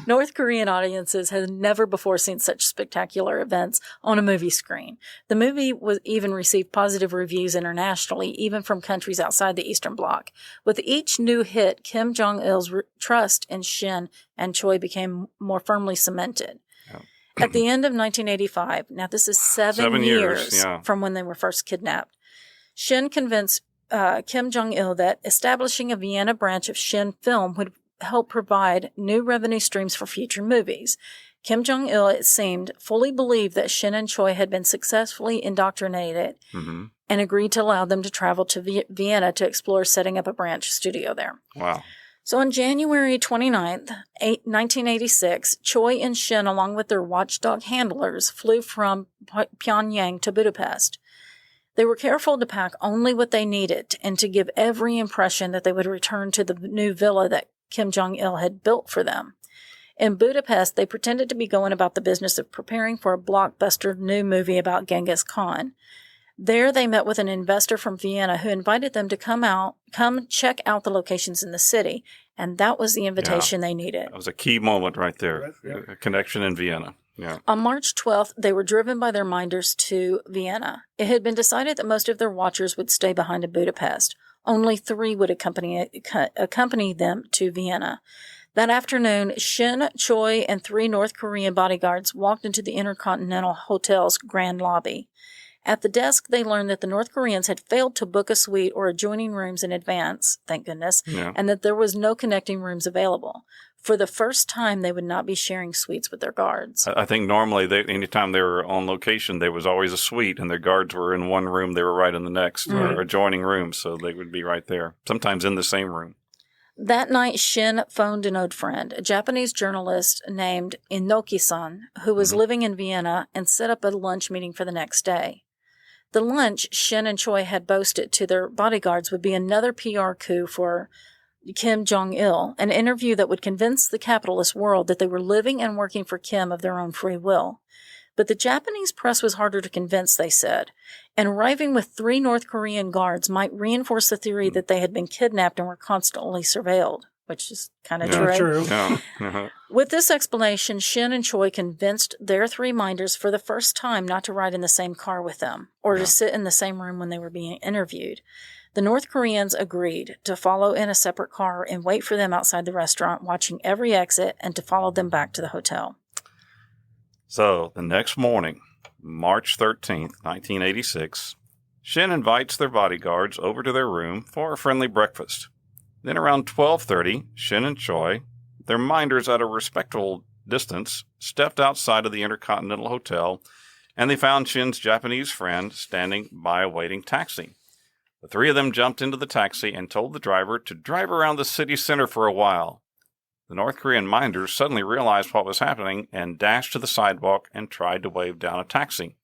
North Korean audiences had never before seen such spectacular events on a movie screen. The movie even received positive reviews internationally, even from countries outside the Eastern Bloc. With each new hit, Kim Jong-il's trust in Shin and Choi became more firmly cemented. Yeah. At the end of 1985, now this is 7 years from when they were first kidnapped, Shin convinced Kim Jong-il that establishing a Vienna branch of Shin Film would help provide new revenue streams for future movies. Kim Jong-il, it seemed, fully believed that Shin and Choi had been successfully indoctrinated and agreed to allow them to travel to Vienna to explore setting up a branch studio there. Wow. So on January 29th, 1986, Choi and Shin, along with their watchdog handlers, flew from Pyongyang to Budapest. They were careful to pack only what they needed and to give every impression that they would return to the new villa that Kim Jong-il had built for them. In Budapest, they pretended to be going about the business of preparing for a blockbuster new movie about Genghis Khan. There, they met with an investor from Vienna who invited them to come check out the locations in the city, and that was the invitation they needed. That was a key moment right there, a connection in Vienna. Yeah. On March 12th, they were driven by their minders to Vienna. It had been decided that most of their watchers would stay behind in Budapest. Only 3 would accompany them to Vienna. That afternoon, Shin, Choi, and 3 North Korean bodyguards walked into the Intercontinental Hotel's grand lobby. At the desk, they learned that the North Koreans had failed to book a suite or adjoining rooms in advance, thank goodness, and that there was no connecting rooms available. For the first time, they would not be sharing suites with their guards. I think normally, anytime they were on location, there was always a suite, and their guards were in one room. They were right in the next or adjoining room, so they would be right there, sometimes in the same room. That night, Shin phoned an old friend, a Japanese journalist named Inoki-san, who was living in Vienna, and set up a lunch meeting for the next day. The lunch Shin and Choi had boasted to their bodyguards would be another PR coup for Kim Jong-il, an interview that would convince the capitalist world that they were living and working for Kim of their own free will. But the Japanese press was harder to convince, they said, and arriving with 3 North Korean guards might reinforce the theory that they had been kidnapped and were constantly surveilled, which is kind of true. Yeah. With this explanation, Shin and Choi convinced their 3 minders for the first time not to ride in the same car with them or to sit in the same room when they were being interviewed. The North Koreans agreed to follow in a separate car and wait for them outside the restaurant, watching every exit, and to follow them back to the hotel. So, the next morning, March 13th, 1986, Shin invites their bodyguards over to their room for a friendly breakfast. Then around 12:30, Shin and Choi, their minders at a respectful distance, stepped outside of the Intercontinental Hotel, and they found Shin's Japanese friend standing by a waiting taxi. The 3 of them jumped into the taxi and told the driver to drive around the city center for a while. The North Korean minders suddenly realized what was happening and dashed to the sidewalk and tried to wave down a taxi.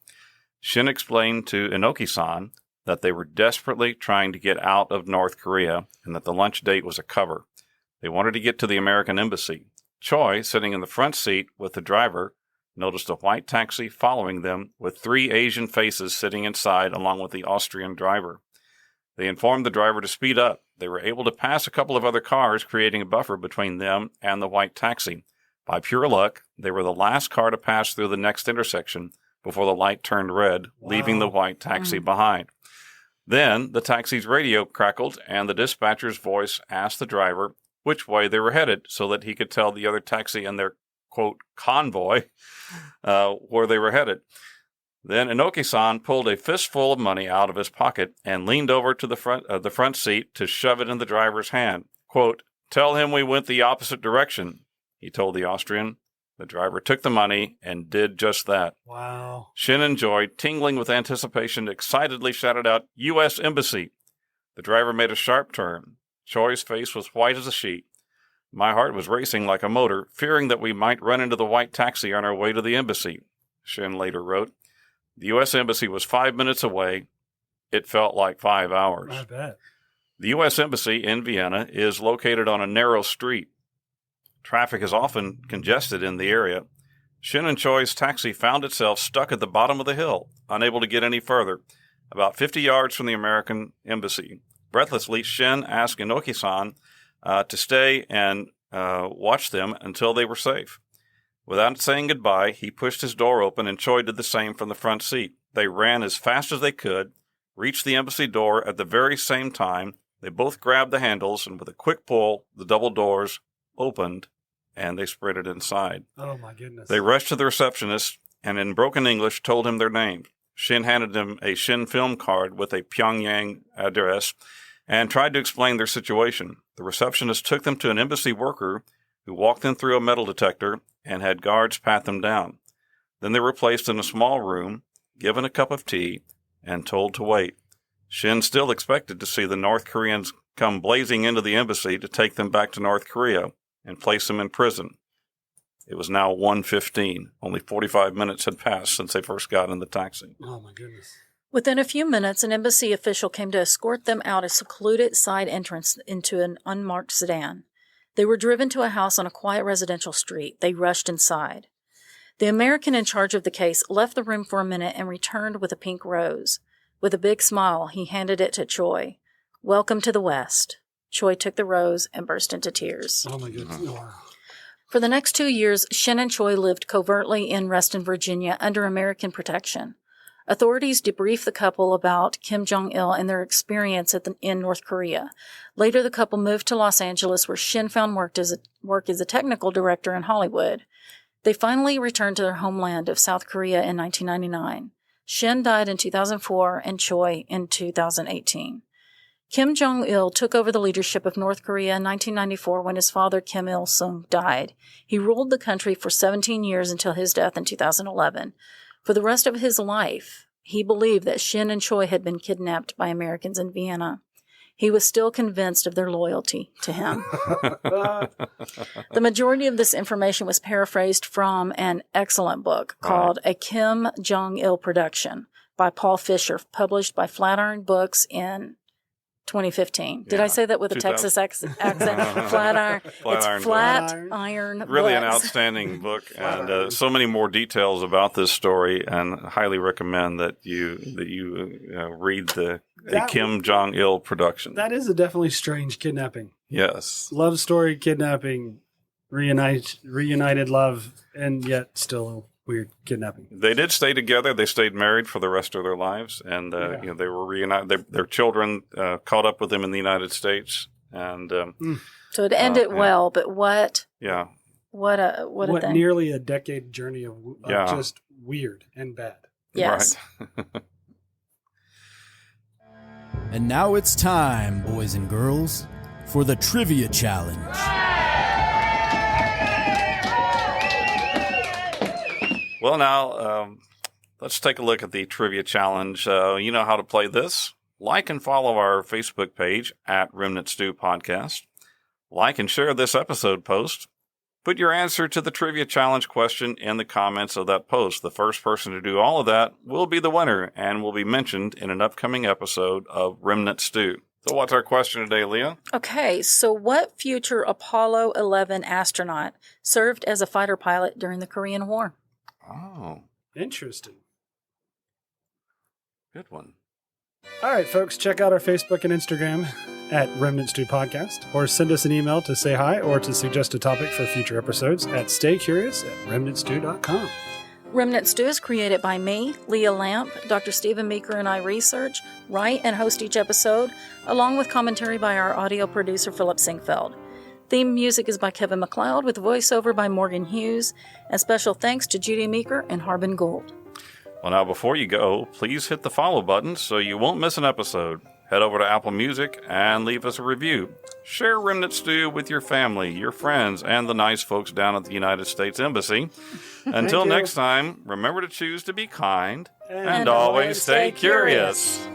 Shin explained to Inoki-san that they were desperately trying to get out of North Korea and that the lunch date was a cover. They wanted to get to the American embassy. Choi, sitting in the front seat with the driver, noticed a white taxi following them with 3 Asian faces sitting inside along with the Austrian driver. They informed the driver to speed up. They were able to pass a couple of other cars, creating a buffer between them and the white taxi. By pure luck, they were the last car to pass through the next intersection before the light turned red, leaving the white taxi behind. Then the taxi's radio crackled, and the dispatcher's voice asked the driver which way they were headed so that he could tell the other taxi and their, quote, convoy where they were headed. Then Inoki-san pulled a fistful of money out of his pocket and leaned over to the front seat to shove it in the driver's hand. Quote, "Tell him we went the opposite direction," he told the Austrian. The driver took the money and did just that. Wow. Shin and Choi, tingling with anticipation, excitedly shouted out, "U.S. Embassy." The driver made a sharp turn. Choi's face was white as a sheet. My heart was racing like a motor, fearing that we might run into the white taxi on our way to the embassy. Shin later wrote, "The U.S. Embassy was 5 minutes away. It felt like 5 hours." I bet. The U.S. Embassy in Vienna is located on a narrow street. Traffic is often congested in the area. Shin and Choi's taxi found itself stuck at the bottom of the hill, unable to get any further, about 50 yards from the American embassy. Breathlessly, Shin asked Inoki-san to stay and watch them until they were safe. Without saying goodbye, he pushed his door open, and Choi did the same from the front seat. They ran as fast as they could, reached the embassy door at the very same time. They both grabbed the handles, and with a quick pull, the double doors opened, and they sprinted inside. Oh, my goodness. They rushed to the receptionist, and in broken English told him their names. Shin handed him a Shin film card with a Pyongyang address and tried to explain their situation. The receptionist took them to an embassy worker who walked them through a metal detector and had guards pat them down. Then they were placed in a small room, given a cup of tea, and told to wait. Shin still expected to see the North Koreans come blazing into the embassy to take them back to North Korea and place them in prison. It was now 1:15. Only 45 minutes had passed since they first got in the taxi. Oh, my goodness. Within a few minutes, an embassy official came to escort them out a secluded side entrance into an unmarked sedan. They were driven to a house on a quiet residential street. They rushed inside. The American in charge of the case left the room for a minute and returned with a pink rose. With a big smile, he handed it to Choi. "Welcome to the West." Choi took the rose and burst into tears. Oh, my goodness. Wow. For the next 2 years, Shin and Choi lived covertly in Reston, Virginia, under American protection. Authorities debriefed the couple about Kim Jong-il and their experience in North Korea. Later, the couple moved to Los Angeles, where Shin found work as a technical director in Hollywood. They finally returned to their homeland of South Korea in 1999. Shin died in 2004 and Choi in 2018. Kim Jong-il took over the leadership of North Korea in 1994 when his father Kim Il-sung died. He ruled the country for 17 years until his death in 2011. For the rest of his life, he believed that Shin and Choi had been kidnapped by Americans in Vienna. He was still convinced of their loyalty to him. The majority of this information was paraphrased from an excellent book called A Kim Jong-il Production by Paul Fisher, published by Flatiron Books in 2015. Did I say that with a Texas accent? Flatiron. It's Flatiron. Really Books. an outstanding book, and so many more details about this story. And highly recommend that you read the Kim Jong-il Production. That is a definitely strange kidnapping. Yes, Love story, kidnapping, reunited love, and yet still weird kidnapping. they did stay together. They stayed married for the rest of their lives, and they were reunited. Their children caught up with them in the United States, and So it ended well, but what? Yeah, What a thing. Nearly a decade journey of just weird and bad. Yes. Right. And now it's time, boys and girls, for the Trivia Challenge. Well, now, let's take a look at the Trivia Challenge. You know how to play this. Like and follow our Facebook page at Remnant Stew Podcast. Like and share this episode post. Put your answer to the Trivia Challenge question in the comments of that post. The first person to do all of that will be the winner and will be mentioned in an upcoming episode of Remnant Stew. So what's our question today, Leah? Okay, so what future Apollo 11 astronaut served as a fighter pilot during the Korean War? Oh, Interesting. good one. All right, folks, check out our Facebook and Instagram at Remnant Stew Podcast, or send us an email to say hi or to suggest a topic for future episodes at staycurious@remnantstew.com. Remnant Stew is created by me, Leah Lamp, Dr. Stephen Meeker, and I research, write, and host each episode, along with commentary by our audio producer, Philip Sinquefield. Theme music is by Kevin MacLeod, with voiceover by Morgan Hughes, and special thanks to Judy Meeker and Harbin Gould. Well, now, before you go, please hit the follow button so you won't miss an episode. Head over to Apple Music and leave us a review. Share Remnant Stew with your family, your friends, and the nice folks down at the United States Embassy. Until next time, remember to choose to be kind and always stay curious.